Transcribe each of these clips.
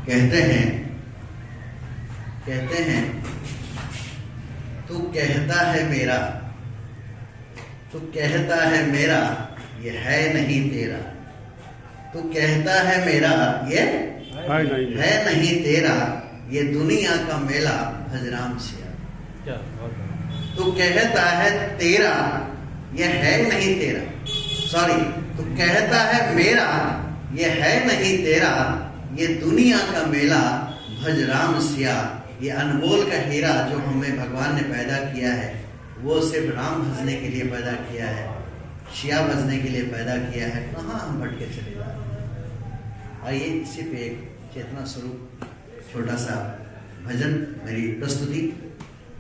कहते हैं तू कहता है मेरा, तू कहता है मेरा, ये है नहीं तेरा। तू कहता है मेरा, ये है नहीं तेरा, ये दुनिया का मेला भजराम सिया। तू कहता है तेरा, ये है नहीं तेरा, सॉरी, तू कहता है मेरा, ये है नहीं तेरा, ये दुनिया का मेला भजराम सिया। ये अनमोल का हीरा जो हमें भगवान ने पैदा किया है, वो सिर्फ राम भजने के लिए पैदा किया है, शिया भजने के लिए पैदा किया है। कहाँ हम भटके चले जा रहे हैं। आइए इसी पे एक चेतना स्वरूप छोटा सा भजन, मेरी प्रस्तुति,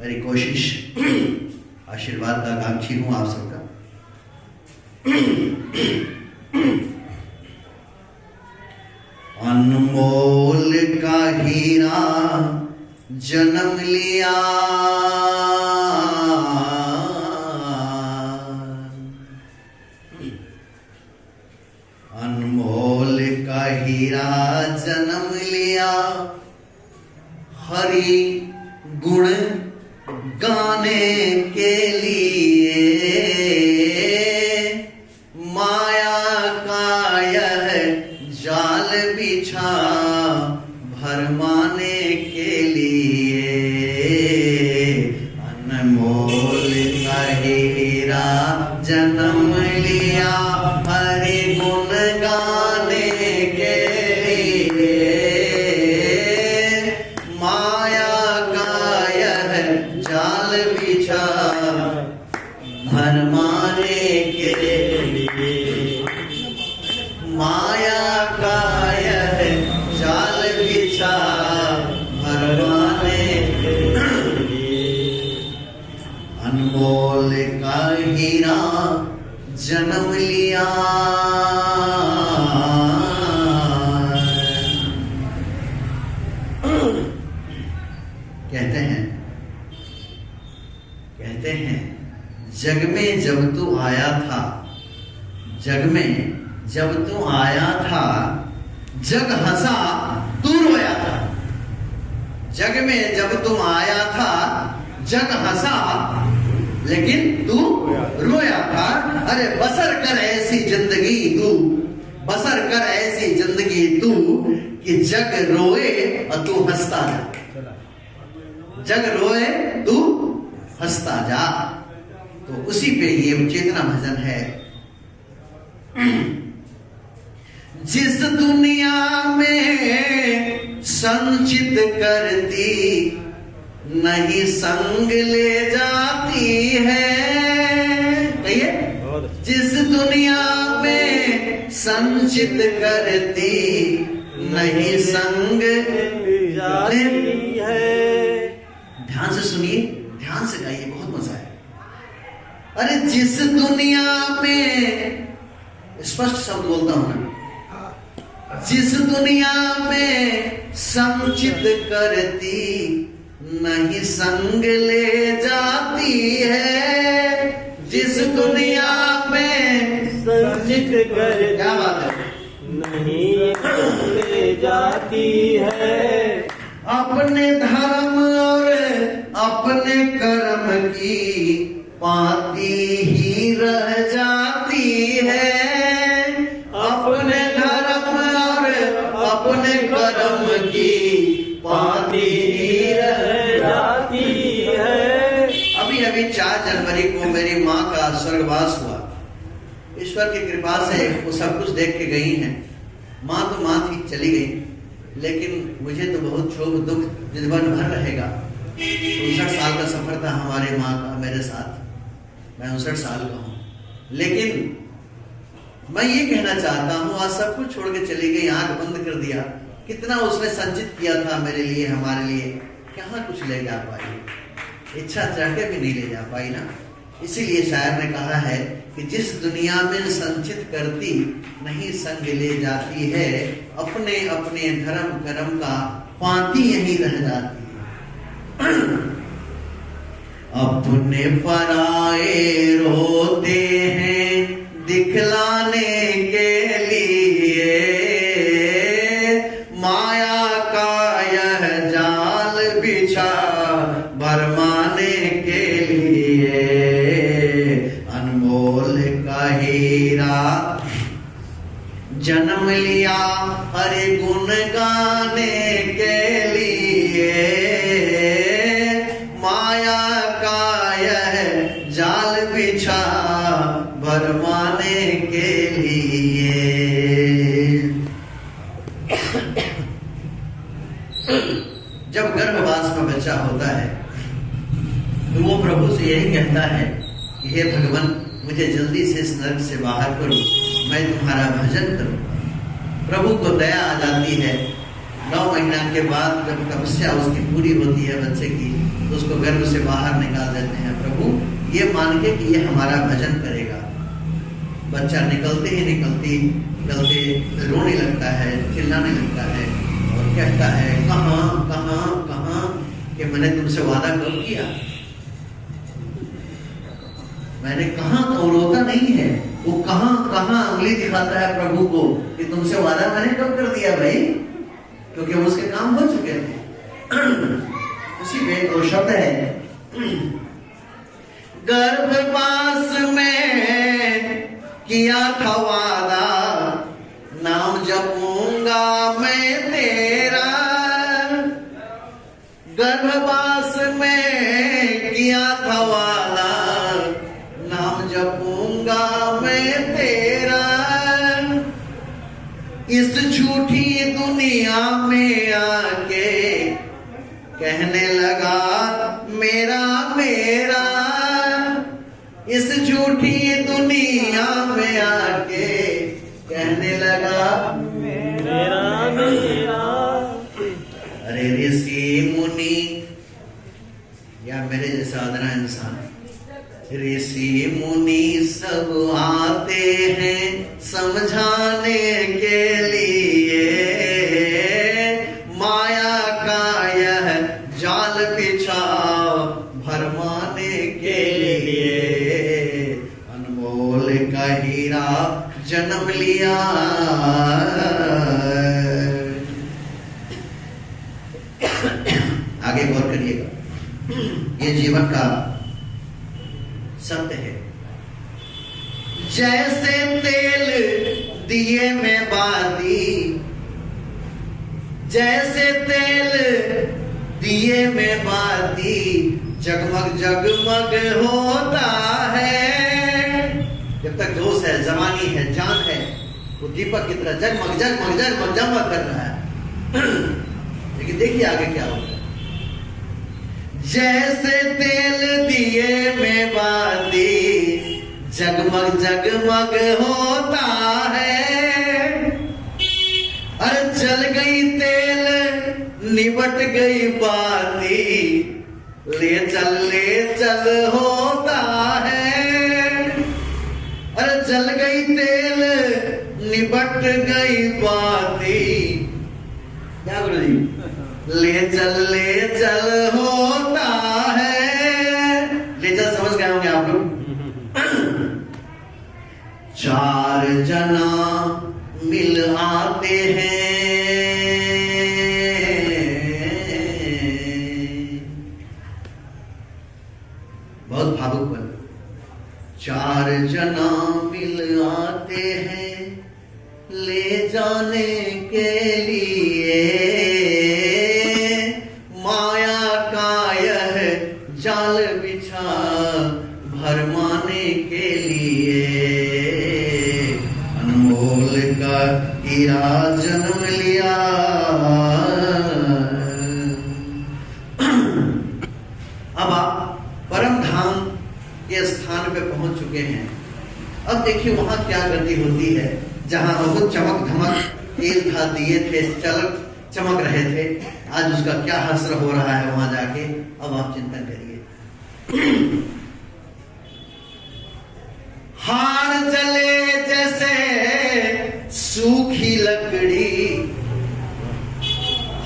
मेरी कोशिश, आशीर्वाद का आकांक्षी हूँ आप सबका। अनमोल का हीरा जन्म लिया, अनमोल का हीरा जन्म लिया, हरि गुण गाने के लिए, माया का यह जाल बिछा भरमाने के लिए। अनमोल का हीरा जन्म लिया, हरि गुण गाने के लिए, माया का यह जाल बिछा भरमाने के लिए, माया का यह जाल बिछा भरमाने के लिए। अनमोल का हीरा जन्म लिया। कहते हैं जग में जब तू आया था, जग में जब तू आया था, जग हंसा तू रोया था। जग में जब तू आया था, जग हंसा लेकिन तू रोया था। अरे बसर कर ऐसी जिंदगी तू, बसर कर ऐसी जिंदगी तू, कि जग रोए और तू हंसता जा। जग रोए तू हंसता जा। तो उसी पे ये चेतना भजन है। जिस दुनिया में संचित करती नहीं संग ले जाती है, कहिए, जिस दुनिया में संचित करती नहीं संग जाती है। ध्यान से सुनिए, ध्यान से गाइए, बहुत मजा है। अरे जिस दुनिया में, स्पष्ट शब्द बोलता हूं ना, जिस दुनिया में संचित करती नहीं संग ले जाती है, जिस दुनिया में संचित करती, क्या बात है, नहीं ले जाती है। अपने धर्म और अपने कर्म की पाती ही रह जाती है। अपने धर्म और अपने कर्म की पाती ही रह जाती है। अभी अभी 4 जनवरी को मेरी माँ का स्वर्गवास हुआ। ईश्वर की कृपा से वो सब कुछ देख के गई हैं। माँ तो माँ थी, चली गई, लेकिन मुझे तो बहुत क्षोभ दुख जीवन भर रहेगा। 59 साल का सफर था हमारे माँ का मेरे साथ, मैं 59 साल का हूँ। लेकिन मैं ये कहना चाहता हूँ, आज सब कुछ छोड़ के चली गई, आंख बंद कर दिया। कितना उसने संचित किया था मेरे लिए, हमारे लिए, कहाँ कुछ ले जा पाई, इच्छा चाह के भी नहीं ले जा पाई ना। इसीलिए शायर ने कहा है कि जिस दुनिया में संचित करती नहीं संग ले जाती है, अपने अपने धर्म कर्म का पाती यही रह जाती है। अपने पराए रोते हैं दिखलाने के लिए, माया माया का यह जाल बिछा भरमाने के लिए, अनमोल का हीरा जन्म लिया हरि गुण गाने के लिए, माया का यह जाल बिछा भरमाने के लिए। जब गर्भवास में बच्चा होता है तो वो प्रभु से यही कहता है कि हे भगवान, मुझे जल्दी से इस नरक से बाहर करो, मैं तुम्हारा भजन करूंगा। प्रभु को दया आ जाती है। 9 महीना के बाद जब तपस्या उसकी पूरी होती है बच्चे की, तो उसको गर्भ से बाहर निकाल देते हैं प्रभु, ये मान के कि ये हमारा भजन करेगा। बच्चा निकलते ही निकलते रोने लगता है, चिल्लाने लगता है और कहता है, कहाँ कहाँ कहाँ, कि मैंने तुमसे वादा कब किया, मैंने कहा। तो रोता नहीं है वो, कहां कहां उंगली दिखाता है प्रभु को कि तुमसे वादा मैंने कब कर दिया भाई, क्योंकि उसके काम हो चुके थे। उसी में दो शब्द है, गर्भवास में किया था वादा, नाम जपूंगा मैं तेरा। गर्भवास में किया था वादा, नाम जपूंगा मैं तेरा। इस झूठी दुनिया में आके कहने लगा मेरा मेरा। इस झूठी दुनिया में आके कहने लगा मेरा मेरा। अरे ऋषि मुनि या मेरे जैसा आदरा इंसान, ऋषि मुनि सब आते हैं समझाने के लिए, माया का यह जाल बिछाओ भरमाने के लिए, अनमोल का हीरा जन्म लिया। आगे गौर करिएगा, ये जीवन का सत्य है। जैसे तेल दिए में बाती, जैसे तेल दिए में बाती, जगमग जगमग होता है। जब तक जोश है, जवानी है, जान है, वो दीपक की तरह जगमग जगमग जगमग जगमग कर रहा है। लेकिन देखिए आगे क्या होगा। जैसे तेल दिए में बाती, जगमग जगमग होता है। अरे जल गई तेल निबट गई बाती, ले चल होता है। अरे जल गई तेल निबट गई बाती, क्या गुरु जी, ले चल होता है। ले चल समझ गए होंगे आप लोग। 4 जना मिल आते हैं, बहुत भावुक बन। 4 जना मिल आते हैं ले जाने के लिए, माया का यह जाल बिछा भरमाने के लिए, अनमोल का हीरा जन्म लिया। अब आप परम धाम के स्थान पे पहुंच चुके हैं। अब देखिए वहां क्या गति होती है। जहां बहुत चमक धमक तेल था, दिए थे, चमक रहे थे, आज उसका क्या हश्र हो रहा है वहां जाके। अब आप चिंतन करिए। हार जले जैसे सूखी लकड़ी,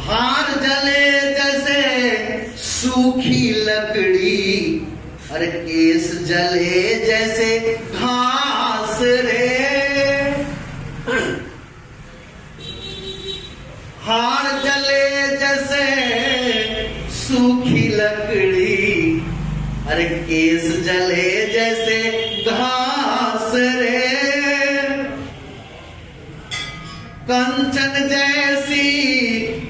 हार जले जैसे सूखी लकड़ी, अरे केस जले जैसे घास रे। हार जैसे सूखी लकड़ी, अरे केस जले जैसे घास रे, कंचन जैसी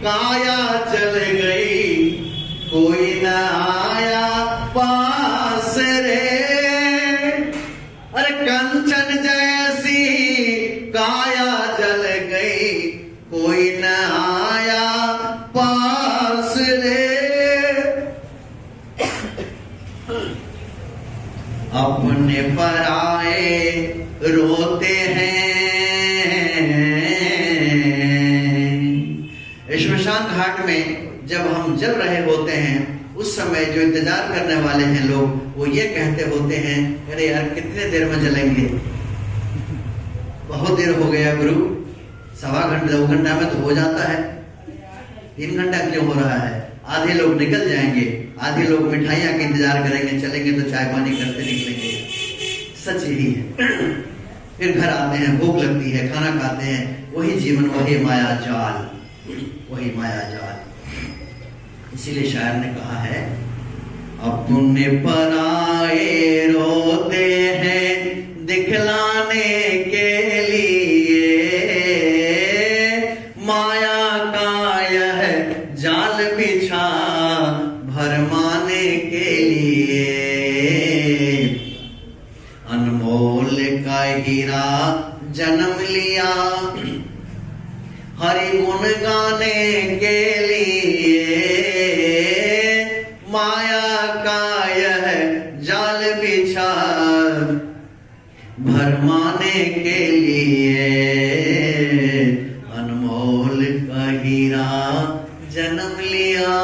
काया जल गई, कोई न आया पास रे। अरे कंचन जैसी काया जल गई, कोई न आया पास रे। अपने पराए रोते हैं। श्मशान घाट में जब हम जल रहे होते हैं, उस समय जो इंतजार करने वाले हैं लोग, वो ये कहते होते हैं, अरे यार कितने देर में जलेंगे, बहुत देर हो गया गुरु, 1.25 घंटा 2 घंटा में तो हो जाता है, 3 घंटा क्यों हो रहा है। आधे लोग निकल जाएंगे, आधे लोग मिठाइयां का इंतजार करेंगे, चलेंगे तो चाय पानी करते निकलेंगे। सच यही है। फिर घर आते हैं, भूख लगती है, खाना खाते हैं, वही जीवन, वही माया जाल, वही माया जाल। इसीलिए शायर ने कहा है, अपने पराए रोते हैं दिखलाने के लिए, माया का यह जाल बिछा भरमाने के लिए, अनमोल का हीरा जन्म लिया हरि गुण गाने के लिए, माया का यह जाल बिछा भरमाने के लिए, अनमोल का हीरा जन्म लिया।